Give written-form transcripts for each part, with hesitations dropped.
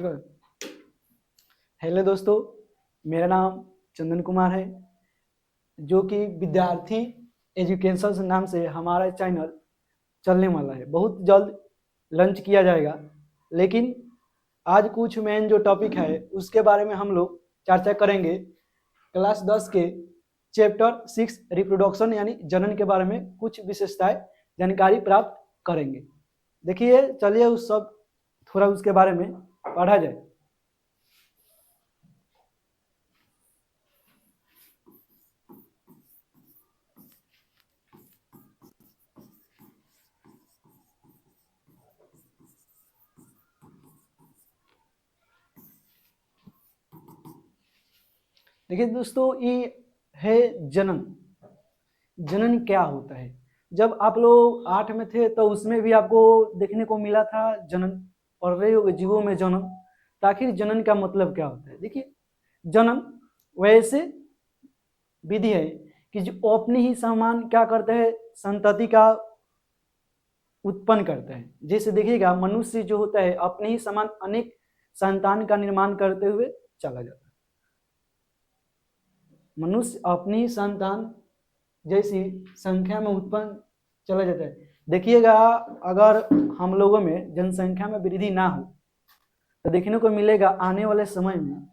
Hello दोस्तों, मेरा नाम चंदन कुमार है, जो कि विद्यार्थी एजुकेशन नाम से हमारा चैनल चलने वाला है। बहुत जल्द लॉन्च किया जाएगा, लेकिन आज कुछ मेन जो टॉपिक है उसके बारे में हम लोग चर्चा करेंगे। क्लास 10 के चैप्टर 6 रिप्रोडक्शन यानी जनन के बारे में कुछ विशेषताएं जानकारी प्राप्त करेंगे। देखिए, चलिए उस सब थोड़ा उसके बारे में पढ़ा जाए। देखिए दोस्तों, ये है जनन। जनन क्या होता है? जब आप लोग 8 में थे तो उसमें भी आपको देखने को मिला था जनन, पढ़ रहे हो जीवों में जनन। तो आखिर जनन का मतलब क्या होता है? देखिए, जनन वैसे विधि है कि जो अपने ही समान क्या करते हैं, संतति का उत्पन्न करते हैं। जैसे देखिएगा, मनुष्य जो होता है अपने ही समान अनेक संतान का निर्माण करते हुए चला जाता है। मनुष्य अपनी संतान जैसी संख्या में उत्पन्न चला जाता है। देखिएगा, अगर हम लोगों में जनसंख्या में वृद्धि ना हो तो देखने को मिलेगा आने वाले समय में,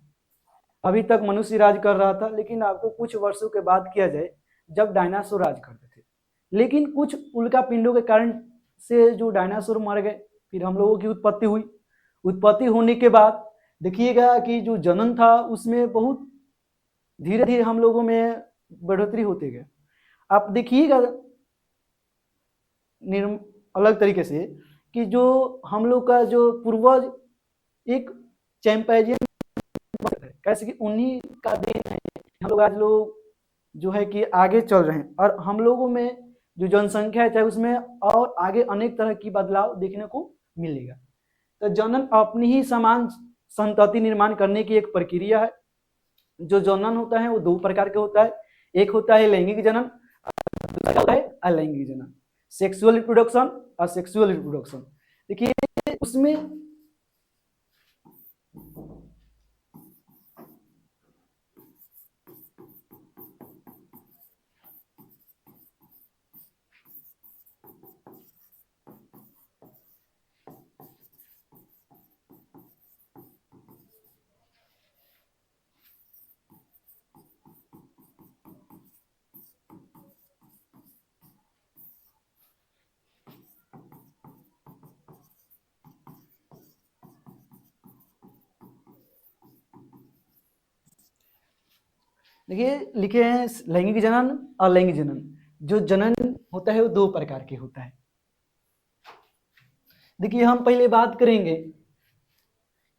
अभी तक मनुष्य राज कर रहा था, लेकिन आपको कुछ वर्षों के बाद किया जाए जब डायनासोर राज करते थे, लेकिन कुछ उल्का पिंडों के कारण से जो डायनासोर मर गए, फिर हम लोगों की उत्पत्ति हुई। उत्पत्ति होने के बाद देखिएगा कि जो जनन था उसमें बहुत धीरे धीरे हम लोगों में बढ़ोतरी होती गई। आप देखिएगा अलग तरीके से कि जो हम लोग का जो पूर्वज एक चैंपियन है, कैसे कि उन्हीं का देन है हम लोग आज लोग जो है कि आगे चल रहे हैं। और हम लोगों में जो जनसंख्या है चाहे उसमें और आगे अनेक तरह की बदलाव देखने को मिलेगा। तो जनन अपनी ही समान संतति निर्माण करने की एक प्रक्रिया है। जो जनन होता है वो दो प्रकार के होता है। एक होता है लैंगिक जनन, दूसरा होता है अलैंगिक जनन। सेक्सुअल रिप्रोडक्शन और सेक्सुअल रिप्रोडक्शन। देखिए उसमें देखिए लिखे हैं लैंगिक जनन और लैंगिक जनन। जो जनन होता है वो दो प्रकार के होता है। देखिए, हम पहले बात करेंगे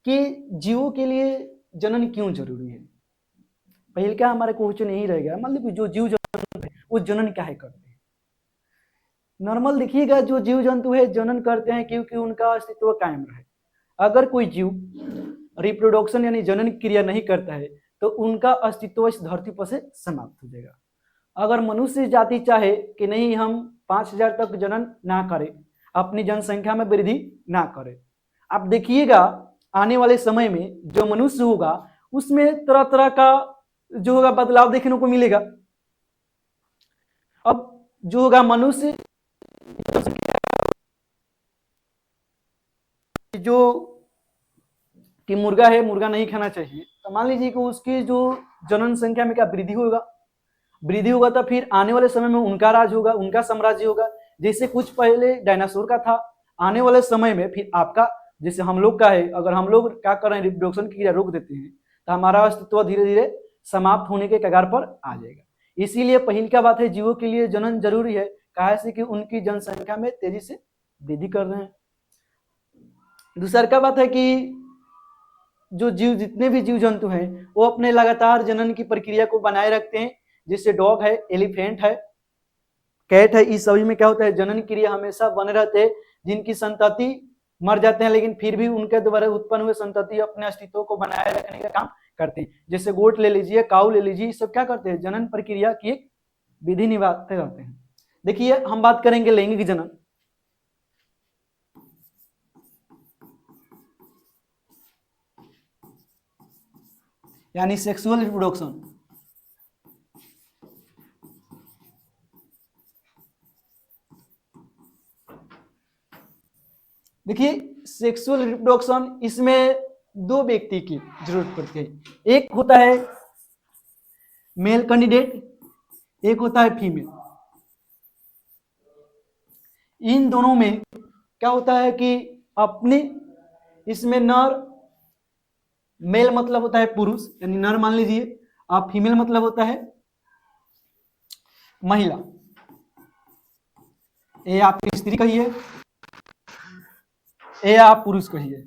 कि जीवों के लिए जनन क्यों जरूरी है। पहले क्या हमारा क्वेश्चन यही रहेगा, मतलब जो जीव जंतु है वो जनन क्या है करते हैं। नॉर्मल देखिएगा, जो जीव जंतु है जनन करते हैं क्योंकि उनका अस्तित्व कायम रहे। अगर कोई जीव रिप्रोडक्शन यानी जनन क्रिया नहीं करता है तो उनका अस्तित्व इस धरती पर से समाप्त हो जाएगा। अगर मनुष्य जाति चाहे कि नहीं हम 5000 तक जनन ना करें, अपनी जनसंख्या में वृद्धि ना करें, आप देखिएगा आने वाले समय में जो मनुष्य होगा उसमें तरह तरह का जो होगा बदलाव देखने को मिलेगा। अब जो होगा मनुष्य जो कि मुर्गा है, मुर्गा नहीं खाना चाहिए, तो मान लीजिए कि उसकी जो जनन संख्या में क्या वृद्धि होगा। वृद्धि होगा तो फिर आने वाले समय में उनका राज होगा, उनका साम्राज्य होगा। जैसे कुछ पहले डायनासोर का था, आने वाले समय में फिर आपका, जैसे हम लोग का है, अगर हम लोग क्या कर रहे हैं रिप्रोडक्शन की क्रिया रोक देते हैं तो हमारा अस्तित्व धीरे धीरे समाप्त होने के कगार पर आ जाएगा। इसीलिए पहली का बात है जीवों के लिए जनन जरूरी है, कहा से कि उनकी जनसंख्या में तेजी से वृद्धि कर रहे हैं। दूसरा का बात है कि जो जीव जितने भी जीव जंतु हैं वो अपने लगातार जनन की प्रक्रिया को बनाए रखते हैं। जैसे डॉग है, एलिफेंट है, कैट है, इस सभी में क्या होता है जनन क्रिया हमेशा बने रहते हैं। जिनकी संतति मर जाते हैं लेकिन फिर भी उनके द्वारा उत्पन्न हुए संतति अपने अस्तित्व को बनाए रखने का काम करते हैं। जैसे गोट ले लीजिए, काऊ ले लीजिए, सब क्या करते हैं जनन प्रक्रिया की एक विधि निभाते रहते हैं। देखिए, हम बात करेंगे लैंगिक जनन। यानी सेक्सुअल रिप्रोडक्शन। देखिए सेक्सुअल रिप्रोडक्शन, इसमें दो व्यक्ति की जरूरत पड़ती है, एक होता है मेल कैंडिडेट, एक होता है फीमेल। इन दोनों में क्या होता है कि अपने इसमें नर, मेल मतलब होता है पुरुष यानी नर मान लीजिए, आप फीमेल मतलब होता है महिला, ये आप स्त्री कहिए, ये आप पुरुष कहिए।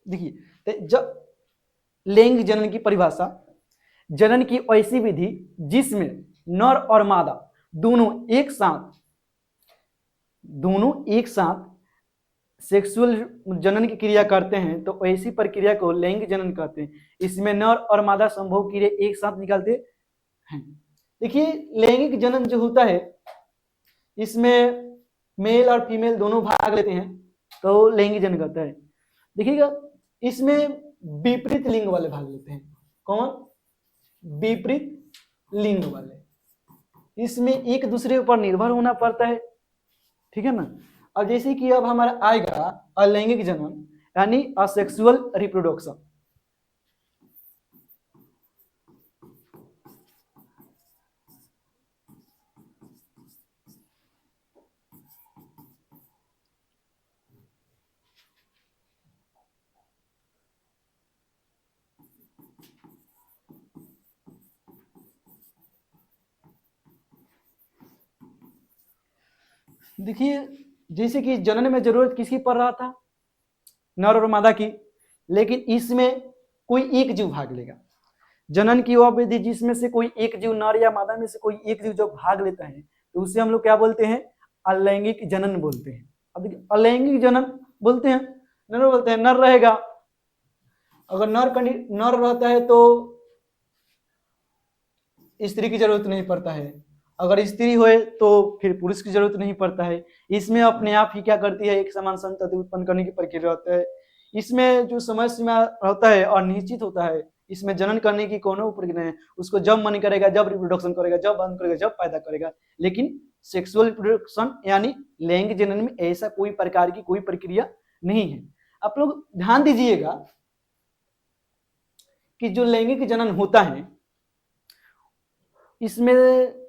देखिए तो जब लिंग जनन की परिभाषा, जनन की ऐसी विधि जिसमें नर और मादा दोनों एक साथ सेक्सुअल जनन की क्रिया करते हैं, तो ऐसी प्रक्रिया को लैंगिक जनन कहते हैं। इसमें नर और मादा संभोग क्रिया एक साथ निकालते हैं। देखिए लैंगिक जनन जो होता है, इसमें मेल और फीमेल दोनों भाग लेते हैं, तो लैंगिक जनन कहता है। देखिएगा इसमें विपरीत लिंग वाले भाग लेते हैं। कौन? विपरीत लिंग वाले। इसमें एक दूसरे पर निर्भर होना पड़ता है, ठीक है ना। अब जैसे कि अब हमारा आएगा अलैंगिक जनन यानी असेक्सुअल रिप्रोडक्शन। देखिए जैसे कि जनन में जरूरत किसकी पड़ रहा था? नर और मादा की, लेकिन इसमें कोई एक जीव भाग लेगा। जनन की वह विधि जिसमें से कोई एक जीव, नर या मादा में से कोई एक जीव जब भाग लेता है, तो उसे हम लोग क्या बोलते हैं? अलैंगिक जनन बोलते हैं। अब देखिए अलैंगिक जनन बोलते हैं, नर बोलते हैं, नर रहेगा। अगर नर रहता है तो स्त्री की जरूरत नहीं पड़ता है, अगर स्त्री होए तो फिर पुरुष की जरूरत नहीं पड़ता है। इसमें अपने आप ही क्या करती है? एक समान संतति उत्पन्न करने की प्रक्रिया होता है। इसमें जो समय सीमा होता है और निश्चित होता है, इसमें जनन करने की कोनो प्रक्रिया है, उसको जब मन करेगा, जब रिप्रोडक्शन करेगा, जब बंद करेगा, जब पैदा करेगा। लेकिन सेक्सुअल रिप्रोडक्शन यानी लैंगिक जनन में ऐसा कोई प्रकार की कोई प्रक्रिया नहीं है। आप लोग ध्यान दीजिएगा कि जो लैंगिक जनन होता है, इसमें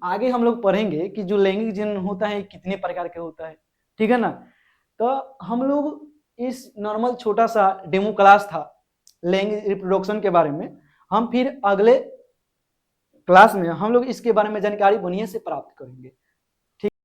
आगे हम लोग पढ़ेंगे कि जो लैंगिक जनन होता है कितने प्रकार के होता है, ठीक है ना। तो हम लोग इस नॉर्मल छोटा सा डेमो क्लास था लैंगिक रिप्रोडक्शन के बारे में, हम फिर अगले क्लास में हम लोग इसके बारे में जानकारी बढ़िया से प्राप्त करेंगे।